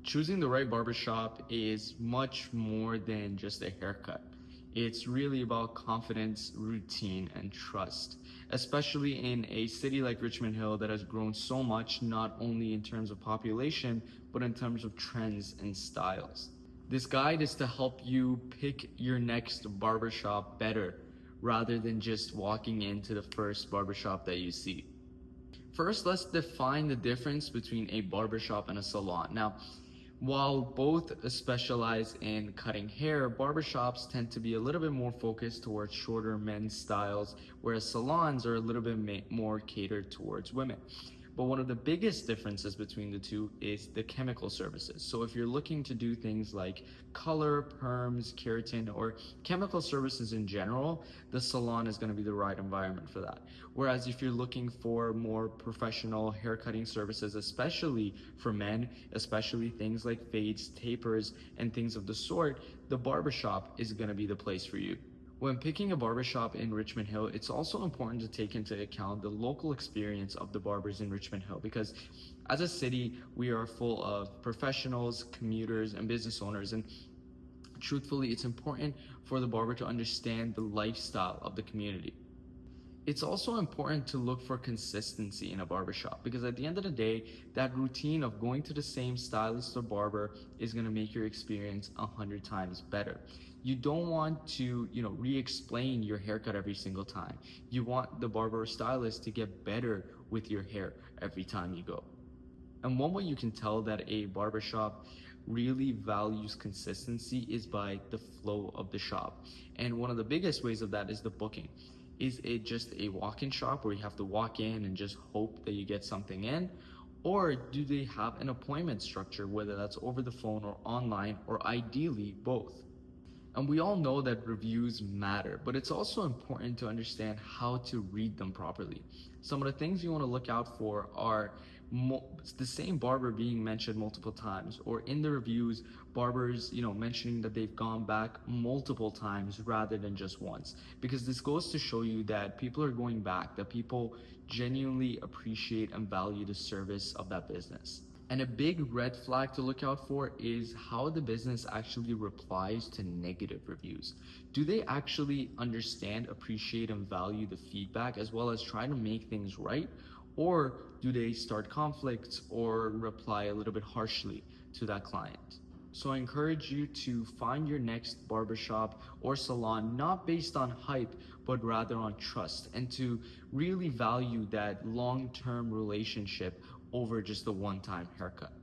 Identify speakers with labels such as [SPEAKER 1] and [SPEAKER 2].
[SPEAKER 1] Choosing the right barbershop is much more than just a haircut. It's really about confidence, routine, and trust, especially in a city like Richmond Hill that has grown so much, not only in terms of population, but in terms of trends and styles. This guide is to help you pick your next barbershop better rather than just walking into the first barbershop that you see. First, let's define the difference between a barbershop and a salon. Now, while both specialize in cutting hair, barbershops tend to be a little bit more focused towards shorter men's styles, whereas salons are a little bit more catered towards women. But one of the biggest differences between the two is the chemical services. So if you're looking to do things like color, perms, keratin, or chemical services in general, the salon is going to be the right environment for that. Whereas if you're looking for more professional haircutting services, especially for men, especially things like fades, tapers, and things of the sort, the barbershop is going to be the place for you. When picking a barbershop in Richmond Hill, it's also important to take into account the local experience of the barbers in Richmond Hill because as a city, we are full of professionals, commuters, and business owners. And truthfully, it's important for the barber to understand the lifestyle of the community. It's also important to look for consistency in a barbershop because at the end of the day, that routine of going to the same stylist or barber is going to make your experience 100 times better. You don't want to, re-explain your haircut every single time. You want the barber or stylist to get better with your hair every time you go. And one way you can tell that a barbershop really values consistency is by the flow of the shop. And one of the biggest ways of that is the booking. Is it just a walk-in shop where you have to walk in and just hope that you get something in? Or do they have an appointment structure, whether that's over the phone or online, or ideally both? And we all know that reviews matter, but it's also important to understand how to read them properly. Some of the things you want to look out for are the same barber being mentioned multiple times, or in the reviews, barbers, mentioning that they've gone back multiple times rather than just once. Because this goes to show you that people are going back, that people genuinely appreciate and value the service of that business. And a big red flag to look out for is how the business actually replies to negative reviews. Do they actually understand, appreciate, and value the feedback as well as try to make things right? Or do they start conflicts or reply a little bit harshly to that client? So I encourage you to find your next barbershop or salon not based on hype, but rather on trust, and to really value that long-term relationship over just a one-time haircut.